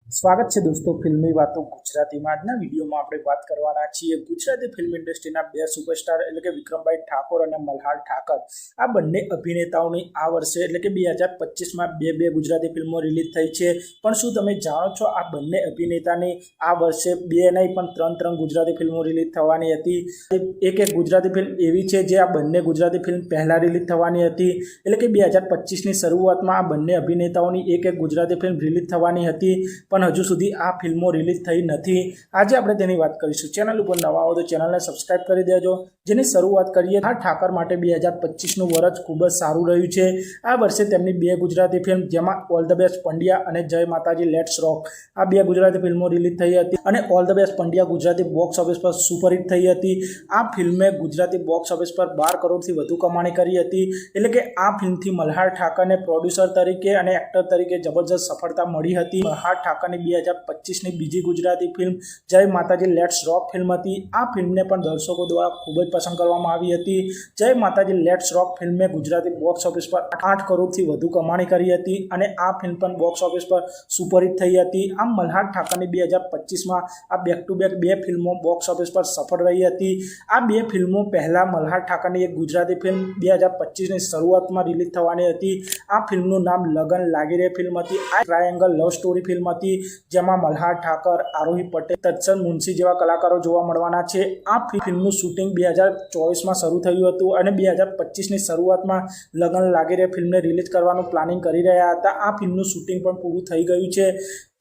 સ્વાગત છે દોસ્તો ફિલ્મી વાતો ગુજરાતીમાં। આજના વિડીયોમાં આપણે વાત કરવાના છીએ ગુજરાતી ફિલ્મ ઇન્ડસ્ટ્રીના બે સુપરસ્ટાર એટલે કે વિક્રમભાઈ ઠાકોર અને મલ્હાર ઠાકર આ બંને અભિનેતાઓની આ વર્ષે એટલે કે 2025માં બે ગુજરાતી ફિલ્મો રિલીઝ થઈ છે। પણ શું તમે જાણો છો આ બંને અભિનેતાની આ વર્ષે બે નહીં પણ ત્રણ ગુજરાતી ફિલ્મો રિલીઝ થવાની હતી। એક ગુજરાતી ફિલ્મ એવી છે જે આ બંને ગુજરાતી ફિલ્મ પહેલાં રિલીઝ થવાની હતી એટલે કે 2025ની શરૂઆતમાં આ બંને અભિનેતાઓની એક ગુજરાતી ફિલ્મ રિલીઝ થવાની હતી પણ હજુ સુધી આ ફિલ્મો રિલીઝ થઈ નથી। આજે આપણે તેની વાત કરીશું। ચેનલ ઉપર નવા હો તો ચેનલને સબસ્ક્રાઇબ કરી દેજો। જેની શરૂઆત કરીએ આ ઠાકર માટે 2025નું વર્ષ ખૂબ જ સારું રહ્યું છે। આ વર્ષે તેમની બે ગુજરાતી ફિલ્મ જેમાં ઓલ ધ બેસ્ટ પંડ્યા અને જય માતાજી લેટ્સ રોક આ બે ગુજરાતી ફિલ્મો રિલીઝ થઈ હતી અને all the best Pandya Gujarati box office પર સુપરહિટ થઈ હતી। આ ફિલ્મે ગુજરાતી બોક્સ ઓફિસ પર 12 કરોડથી વધુ કમાણી કરી હતી। એટલે કે આ ફિલ્મથી મલ્હાર ઠાકરને પ્રોડ્યુસર તરીકે અને એક્ટર તરીકે જબરજસ્ત સફળતા મળી હતી। મલ્હાર ઠાકરની 2025ની બીજી ગુજરાતી ફિલ્મ જય માતાજી લેટ્સ રોક ફિલ્મ હતી। આ ફિલ્મને પણ દર્શકો દ્વારા ખૂબ જ પસંદ કરવામાં આવી હતી। જય માતાજી લેટ્સ રોક ફિલ્મે ગુજરાતી બોક્સ ઓફિસ પર 8 કરોડથી વધુ કમાણી કરી હતી અને આ ફિલ્મ પણ બોક્સ ઓફિસ પર સુપરહિટ થઈ હતી। આમ મલ્હાર ઠાકરની 2025માં આ બેક ટુ બેક બે ફિલ્મો બોક્સ ઓફિસ પર સફળ રહી હતી। આ બે ફિલ્મો પહેલાં મલ્હાર ઠાકરની એક ગુજરાતી ફિલ્મ 2025ની શરૂઆતમાં રિલીઝ થવાની હતી। આ ફિલ્મનું નામ લગન લાગી રે ફિલ્મ હતી। આ ટ્રાયેંગલ લવ સ્ટોરી ફિલ્મ હતી જેમાં મલ્હાર ઠાકર, આરોહી પટેલ, તત્સન મુનશી જેવા કલાકારો જોવા મળવાના છે। આ ફિલ્મનું શૂટિંગ 2024માં શરૂ થયું હતું અને 2025ની શરૂઆતમાં લગન લાગી રે ફિલ્મને રિલીઝ કરવાનું પ્લાનિંગ કરી રહ્યા હતા। આ ફિલ્મનું શૂટિંગ પણ પૂરું થઈ ગયું છે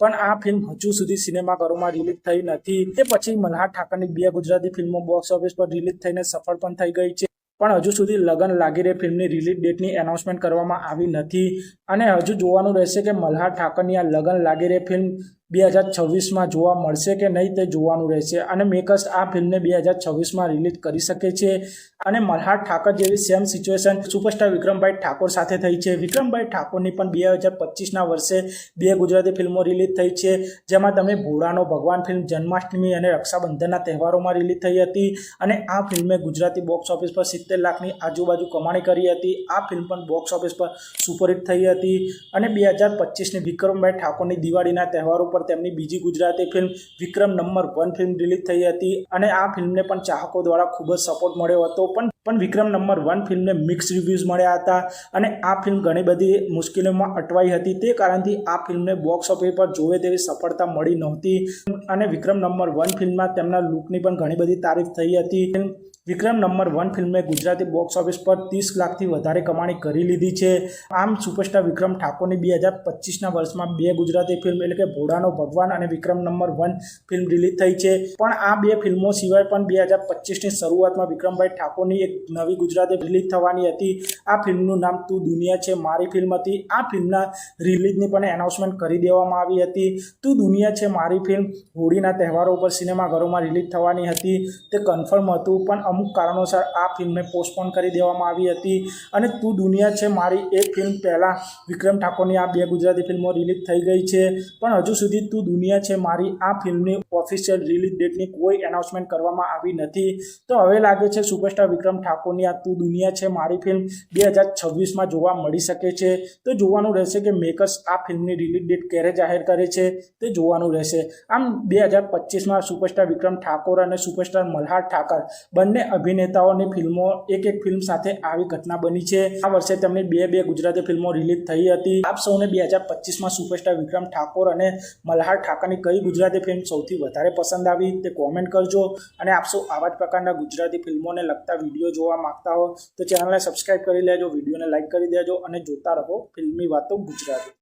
પણ આ ફિલ્મ હજુ સુધી સિનેમાઘરોમાં રિલીઝ થઈ નથી। તે પછી મલ્હાર ઠાકરની બે ગુજરાતી ફિલ્મો બોક્સ ઓફિસ પર રિલીઝ થઈને સફળ પણ થઈ ગઈ છે પણ હજુ સુધી લગન લાગી રે ફિલ્મની રિલીઝ ડેટની એનાઉન્સમેન્ટ કરવામાં આવી નથી અને હજુ જોવાનું રહેશે કે મલ્હાર ઠાકરની આ લગન લાગી રે ફિલ્મ 2026માં જોવા મળશે કે નહીં તે જોવાનું રહેશે અને મેકર્સ આ ફિલ્મને 2026માં રિલીઝ કરી શકે છે અને મલ્હાર ઠાકર જેવી સેમ સિચ્યુએશન સુપરસ્ટાર વિક્રમભાઈ ઠાકોર સાથે થઈ છે। વિક્રમભાઈ ઠાકોરની પણ 2025ના વર્ષે બે ગુજરાતી ફિલ્મો રિલીઝ થઈ છે જેમાં તમે ભોળાનો ભગવાન ફિલ્મ જન્માષ્ટમી અને રક્ષાબંધનના તહેવારોમાં રિલીઝ થઈ હતી અને આ ફિલ્મે ગુજરાતી બોક્સ ઓફિસ પર 70 લાખની આજુબાજુ કમાણી કરી હતી। આ ફિલ્મ પણ બોક્સ ઓફિસ પર સુપરહિટ થઈ હતી અને 2025ની વિક્રમભાઈ ઠાકોરની દિવાળીના તહેવારો પર તેમની બીજી ગુજરાતી ફિલ્મ વિક્રમ નંબર 1 ફિલ્મ રિલીઝ થઈ હતી અને આ ફિલ્મને પણ ચાહકો દ્વારા ખૂબ જ સપોર્ટ મળ્યો હતો પણ વિક્રમ નંબર 1 ફિલ્મને મિક્સ રિવ્યૂઝ મળ્યા હતા અને આ ફિલ્મ ઘણી બધી મુશ્કેલીઓમાં અટવાઈ હતી। તે કારણથી આ ફિલ્મને બોક્સ ઓફિસ પર જોવે તેવી સફળતા મળી નહોતી અને વિક્રમ નંબર 1 ફિલ્મમાં તેમના લુકની પણ ઘણી બધી તારીફ થઈ હતી। વિક્રમ નંબર 1 ફિલ્મે ગુજરાતી બોક્સ ઓફિસ પર 30 લાખથી વધારે કમાણી કરી લીધી છે। આમ સુપરસ્ટાર વિક્રમ ઠાકોરની 2025ના વર્ષમાં બે ગુજરાતી ફિલ્મ એટલે કે ભોળાનો ભગવાન અને વિક્રમ નંબર 1 ફિલ્મ રિલીઝ થઈ છે પણ આ બે ફિલ્મો સિવાય પણ 2025ની શરૂઆતમાં વિક્રમભાઈ ઠાકોરની એક નવી ગુજરાતી રિલીઝ થવાની હતી। આ ફિલ્મનું નામ તું દુનિયા છે મારી ફિલ્મ હતી। આ ફિલ્મના રિલીઝની પણ એનાઉન્સમેન્ટ કરી દેવામાં આવી હતી। તું દુનિયા છે મારી ફિલ્મ હોળીના તહેવારો પર સિનેમાઘરોમાં રિલીઝ થવાની હતી તે કન્ફર્મ હતું પણ અમુક કારણોસર આ ફિલ્મને પોસ્ટપોન કરી દેવામાં આવી હતી અને તું દુનિયા છે મારી એક ફિલ્મ પહેલાં વિક્રમ ઠાકોરની આ બે ગુજરાતી ફિલ્મો રિલીઝ થઈ ગઈ છે પણ હજુ સુધી તું દુનિયા છે મારી આ ફિલ્મની ઓફિશિયલ રિલીઝ ડેટની કોઈ એનાઉન્સમેન્ટ કરવામાં આવી નથી। તો હવે લાગે છે સુપરસ્ટાર વિક્રમ ઠાકોરની આ તું દુનિયા છે મારી ફિલ્મ 2026માં જોવા મળી શકે છે। તો જોવાનું રહેશે કે મેકર્સ આ ફિલ્મની રિલીઝ ડેટ ક્યારે જાહેર કરે છે તે જોવાનું રહેશે। આમ 2025માં સુપરસ્ટાર વિક્રમ ઠાકોર અને સુપરસ્ટાર મલ્હાર ઠાકર બંને અભિનેતાઓની ફિલ્મો એક ફિલ્મ સાથે આવી ઘટના બની છે। આ વર્ષે તેમની બે ગુજરાતી ફિલ્મો રિલીઝ થઈ હતી। આપ સૌને 2025માં સુપરસ્ટાર વિક્રમ ઠાકોર અને મલ્હાર ઠાકરની કઈ ગુજરાતી ફિલ્મ સૌથી વધારે પસંદ આવી તે કોમેન્ટ કરજો અને આપ સૌ આવા જ પ્રકારના ગુજરાતી ફિલ્મોને લગતા વિડીયો જોવા માંગતા હો તો ચેનલને સબસ્ક્રાઇબ કરી લેજો, વિડીયોને લાઇક કરી દેજો અને જોતા રહો ફિલ્મી વાતો ગુજરાતી।